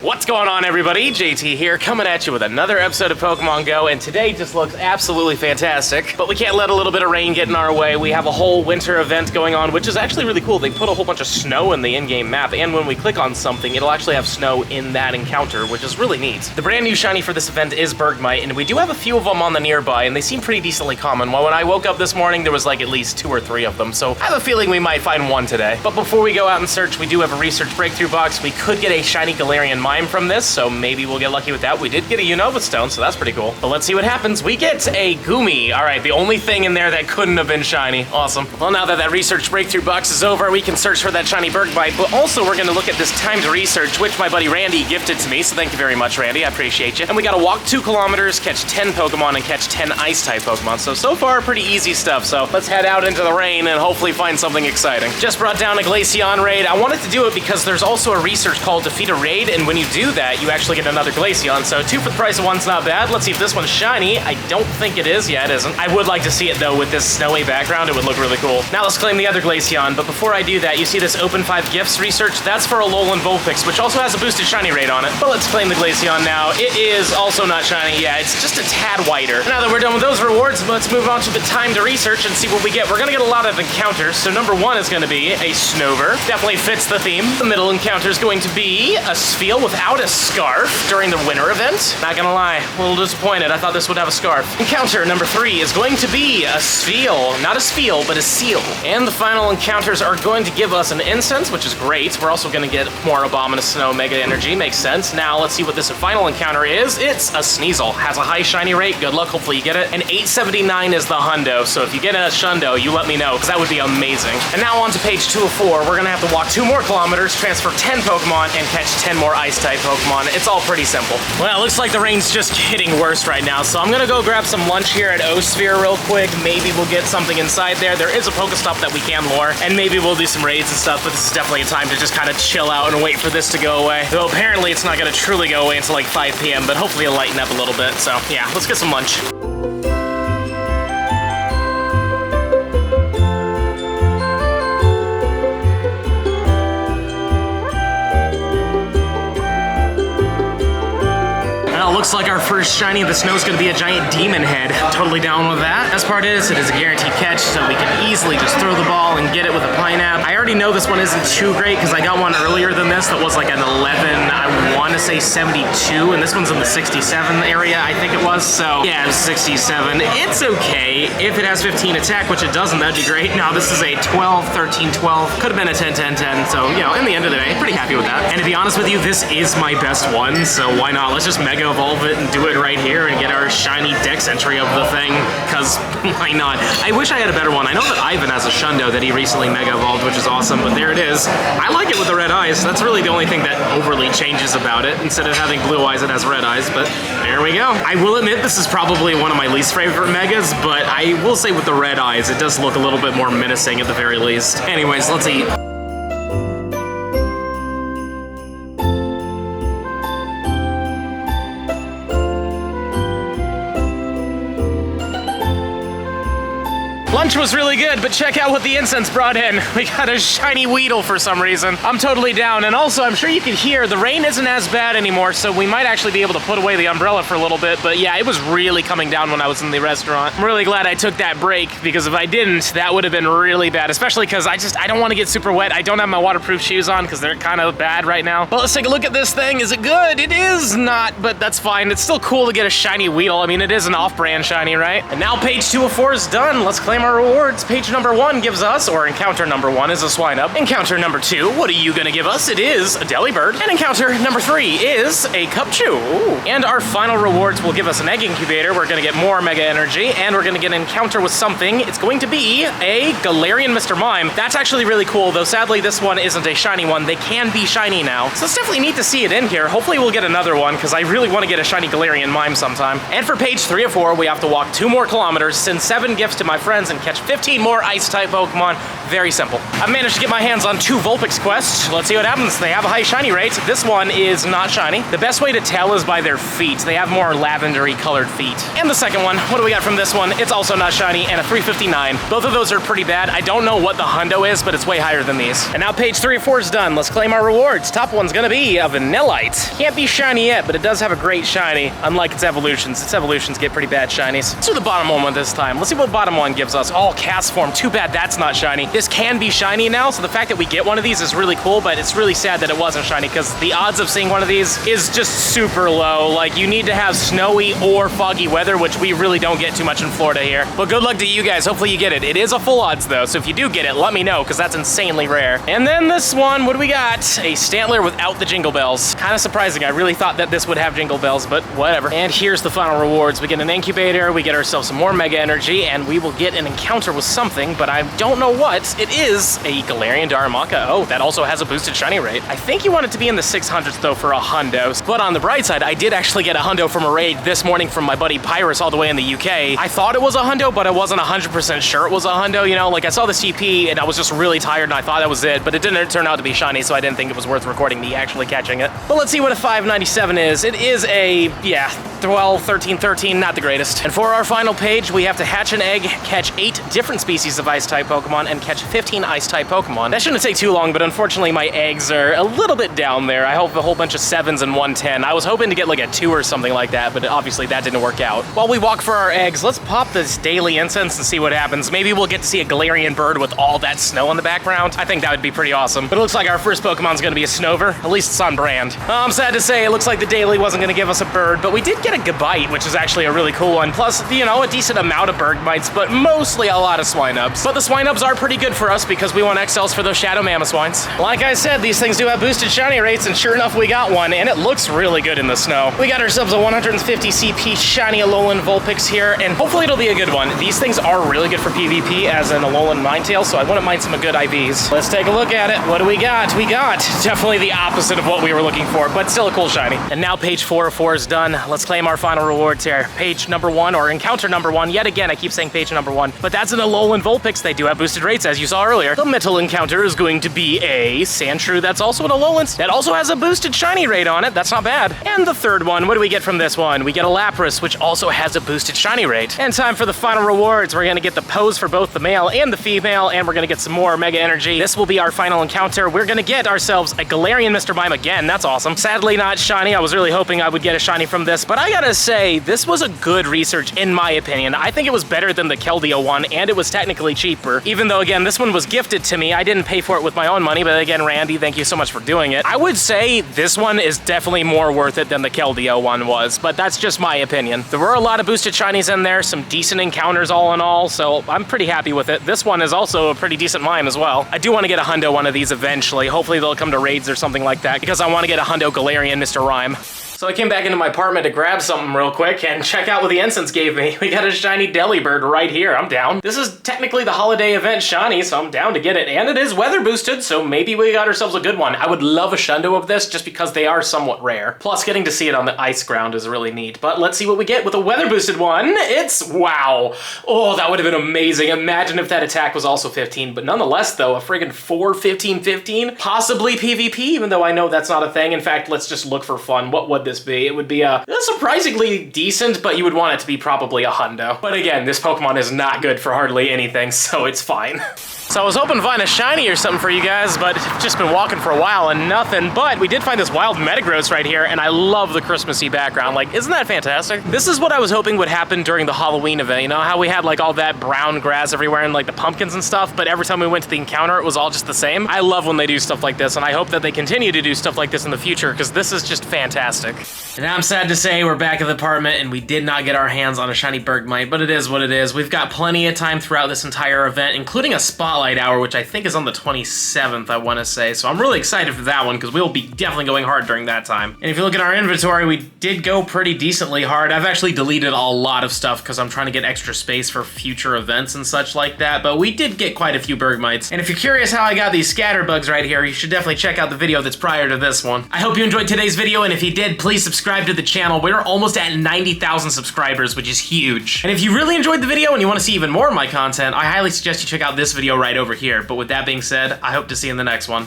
What's going on, everybody? JT here, coming at you with another episode of Pokemon Go, and today just looks absolutely fantastic. But we can't let a little bit of rain get in our way. We have a whole winter event going on, which is actually really cool. They put a whole bunch of snow in the in-game map, and when we click on something, it'll actually have snow in that encounter, which is really neat. The brand new shiny for this event is Bergmite, and we do have a few of them on the nearby, and they seem pretty decently common. Well, when I woke up this morning, there was like at least 2 or 3 of them, so I have a feeling we might find one today. But before we go out and search, we do have a research breakthrough box. We could get a shiny Galarian Mime from this, so maybe we'll get lucky with that. We did get a Unova Stone, so that's pretty cool. But let's see what happens. We get a Goomy. All right, the only thing in there that couldn't have been shiny. Awesome. Well, now that research breakthrough box is over, we can search for that shiny Bergmite, but also we're gonna look at this timed research, which my buddy Randy gifted to me, so thank you very much, Randy. I appreciate you. And we gotta walk 2 kilometers, catch 10 Pokemon, and catch 10 Ice-type Pokemon. So far, pretty easy stuff. So let's head out into the rain and hopefully find something exciting. Just brought down a Glaceon raid. I wanted to do it because there's also a research called Defeat a Raid, and when you do that, you actually get another Glaceon, so 2 for the price of 1's not bad. Let's see if this one's shiny. I don't think it is. Yeah, it isn't. I would like to see it, though, with this snowy background. It would look really cool. Now let's claim the other Glaceon, but before I do that, you see this Open 5 Gifts research? That's for a Alolan Vulpix, which also has a boosted shiny rate on it. But let's claim the Glaceon now. It is also not shiny. Yeah, it's just a tad whiter. Now that we're done with those rewards, let's move on to the time to research and see what we get. We're gonna get a lot of encounters, so number 1 is gonna be a Snover. Definitely fits the theme. The middle encounter is going to be a Spheal without a scarf during the winter event. Not gonna lie, a little disappointed. I thought this would have a scarf. Encounter number 3 is going to be a Spheal. Not a Spheal, but a Seal. And the final encounters are going to give us an Incense, which is great. We're also gonna get more Abominous Snow Mega Energy. Makes sense. Now let's see what this final encounter is. It's a Sneasel. Has a high shiny rate. Good luck. Hopefully you get it. And 879 is the hundo. So if you get a Shundo, you let me know, because that would be amazing. And now on to page 2 of 4. We're gonna have to walk 2 more kilometers, transfer 10 Pokemon, and catch 10 more Ice-type Pokemon. It's all pretty simple. Well, it looks like the rain's just getting worse right now, so I'm gonna go grab some lunch here at O-Sphere real quick. Maybe we'll get something inside there. There is a Pokestop that we can lure, and maybe we'll do some raids and stuff, but this is definitely a time to just kind of chill out and wait for this to go away. Though apparently it's not gonna truly go away until like 5 p.m., but hopefully it'll lighten up a little bit. So yeah, let's get some lunch. Looks like our first shiny of the snow is going to be a giant demon head. Totally down with that. Best part is, it is a guaranteed catch, so we can easily just throw the ball and get it with a Pineapple. I already know this one isn't too great because I got one earlier than this that was like an 11, I want to say 72, and this one's in the 67 area, I think it was. So yeah, it was 67. It's okay. If it has 15 attack, which it doesn't, that'd be great. Now this is a 12, 13, 12. Could have been a 10, 10, 10. So, you know, in the end of the day, pretty happy with that. And to be honest with you, this is my best one, so why not? Let's just Mega Evolve it and do it right here and get our shiny Dex entry of the thing, because why not? I wish I had a better one. I know that Ivan has a Shundo that he recently Mega Evolved, which is awesome, but there it is. I like it with the red eyes. That's really the only thing that overly changes about it. Instead of having blue eyes, it has red eyes, but there we go. I will admit this is probably one of my least favorite Megas, but I will say with the red eyes, it does look a little bit more menacing at the very least. Anyways, let's eat. Lunch was really good, but check out what the incense brought in. We got a shiny Weedle for some reason. I'm totally down, and also I'm sure you can hear the rain isn't as bad anymore, so we might actually be able to put away the umbrella for a little bit, but yeah, it was really coming down when I was in the restaurant. I'm really glad I took that break, because if I didn't, that would have been really bad, especially because I don't want to get super wet. I don't have my waterproof shoes on because they're kind of bad right now. But let's take a look at this thing. Is it good? It is not, but that's fine. It's still cool to get a shiny Weedle. I mean, it is an off-brand shiny, right? And now page 2 of 4 is done. Let's claim our rewards. Page number 1 gives us, or encounter number 1 is a Swinub. Encounter number 2, what are you gonna give us? It is a Delibird. And encounter number 3 is a Cupchew. Ooh. And our final rewards will give us an Egg Incubator. We're gonna get more Mega Energy, and we're gonna get an encounter with something. It's going to be a Galarian Mr. Mime. That's actually really cool, though sadly this one isn't a shiny one. They can be shiny now. So it's definitely neat to see it in here. Hopefully we'll get another one, because I really want to get a shiny Galarian Mime sometime. And for page 3 of 4, we have to walk 2 more kilometers, send 7 gifts to my friends, and and catch 15 more Ice-type Pokemon. Very simple. I've managed to get my hands on 2 Vulpix quests. Let's see what happens. They have a high shiny rate. This one is not shiny. The best way to tell is by their feet. They have more lavendery colored feet. And the second one, what do we got from this one? It's also not shiny and a 359. Both of those are pretty bad. I don't know what the hundo is, but it's way higher than these. And now page 3 or 4 is done. Let's claim our rewards. Top one's gonna be a Vanillite. Can't be shiny yet, but it does have a great shiny, unlike its evolutions. Its evolutions get pretty bad shinies. Let's do the bottom one this time. Let's see what bottom one gives us. Oh, cast form. Too bad that's not shiny. This can be shiny now, so the fact that we get one of these is really cool, but it's really sad that it wasn't shiny because the odds of seeing one of these is just super low. Like, you need to have snowy or foggy weather, which we really don't get too much in Florida here. But good luck to you guys. Hopefully you get it. It is a full odds though, so if you do get it, let me know because that's insanely rare. And then this one, what do we got? A Stantler without the jingle bells. Kind of surprising. I really thought that this would have jingle bells, but whatever. And here's the final rewards. We get an incubator, we get ourselves some more mega energy, and we will get an encounter with something, but I don't know what. It is a Galarian Darumaka. Oh, that also has a boosted shiny rate. I think you want it to be in the 600s though for a hundo. But on the bright side, I did actually get a hundo from a raid this morning from my buddy Pyrus all the way in the UK. I thought it was a hundo, but I wasn't 100% sure it was a hundo, you know? Like, I saw the CP and I was just really tired and I thought that was it, but it didn't turn out to be shiny, so I didn't think it was worth recording me actually catching it. But let's see what a 597 is. It is a, yeah, 12, 13, 13, not the greatest. And for our final page, we have to hatch an egg, catch 8 different species of Ice-type Pokemon, and catch 15 Ice-type Pokemon. That shouldn't take too long, but unfortunately my eggs are a little bit down there. I hope a whole bunch of 7s and 110. I was hoping to get like a 2 or something like that, but obviously that didn't work out. While we walk for our eggs, let's pop this daily incense and see what happens. Maybe we'll get to see a Galarian bird with all that snow in the background. I think that would be pretty awesome. But it looks like our first Pokemon's gonna be a Snover. At least it's on brand. I'm sad to say, it looks like the daily wasn't gonna give us a bird, but we did get a Gabite, which is actually a really cool one. Plus, you know, a decent amount of Bergmites, but mostly a lot of Swinubs. But the Swinubs are pretty good for us because we want XLs for those Shadow Mamoswines. Like I said, these things do have boosted shiny rates, and sure enough, we got one, and it looks really good in the snow. We got ourselves a 150 CP shiny Alolan Vulpix here, and hopefully it'll be a good one. These things are really good for PvP as an Alolan Ninetales, so I wouldn't mind some good IVs. Let's take a look at it. What do we got? We got definitely the opposite of what we were looking for, but still a cool shiny. And now page 4 of 4 is done. Let's claim our final rewards here. Page number 1, or encounter number 1. Yet again, I keep saying page number 1, but that's an Alolan Vulpix. They do have boosted rates, as you saw earlier. The metal encounter is going to be a Sandshrew. That's also an Alolan. That also has a boosted shiny rate on it. That's not bad. And the third one, what do we get from this one? We get a Lapras, which also has a boosted shiny rate. And time for the final rewards. We're gonna get the pose for both the male and the female, and we're gonna get some more mega energy. This will be our final encounter. We're gonna get ourselves a Galarian Mr. Mime again. That's awesome. Sadly not shiny. I was really hoping I would get a shiny from this, but I gotta say, this was a good research in my opinion. I think it was better than the Keldeo one, and it was technically cheaper. Even though, again, this one was gifted to me. I didn't pay for it with my own money, but again, Randy, thank you so much for doing it. I would say this one is definitely more worth it than the Keldeo one was, but that's just my opinion. There were a lot of boosted shinies in there, some decent encounters all in all, so I'm pretty happy with it. This one is also a pretty decent mime as well. I do want to get a hundo one of these eventually. Hopefully they'll come to raids or something like that, because I want to get a hundo Galarian Mr. Rhyme. So I came back into my apartment to grab something real quick and check out what the incense gave me. We got a shiny Delibird right here. I'm down. This is technically the holiday event shiny, so I'm down to get it. And it is weather boosted, so maybe we got ourselves a good one. I would love a shundo of this just because they are somewhat rare. Plus, getting to see it on the ice ground is really neat. But let's see what we get with a weather boosted one. It's, wow. Oh, that would have been amazing. Imagine if that attack was also 15. But nonetheless, though, a friggin' 4, 15, 15. Possibly PvP, even though I know that's not a thing. In fact, let's just look for fun. What would this be? It would be a surprisingly decent, but you would want it to be probably a hundo. But again, this Pokemon is not good for hardly anything, so it's fine. So I was hoping to find a shiny or something for you guys, but I've just been walking for a while and nothing. But we did find this wild Metagross right here, and I love the Christmassy background. Like, isn't that fantastic? This is what I was hoping would happen during the Halloween event. You know how we had like all that brown grass everywhere and like the pumpkins and stuff, but every time we went to the encounter, it was all just the same. I love when they do stuff like this, and I hope that they continue to do stuff like this in the future, because this is just fantastic. And I'm sad to say we're back at the apartment, and we did not get our hands on a shiny Bergmite, but it is what it is. We've got plenty of time throughout this entire event, including a spotlight Spotlight Hour, which I think is on the 27th, I want to say. So I'm really excited for that one because we'll be definitely going hard during that time. And if you look at our inventory, we did go pretty decently hard. I've actually deleted a lot of stuff because I'm trying to get extra space for future events and such like that, but we did get quite a few Bergmites. And if you're curious how I got these scatter bugs right here, you should definitely check out the video that's prior to this one. I hope you enjoyed today's video, and if you did, please subscribe to the channel. We're almost at 90,000 subscribers, which is huge. And if you really enjoyed the video and you want to see even more of my content, I highly suggest you check out this video right over here. But with that being said, I hope to see you in the next one.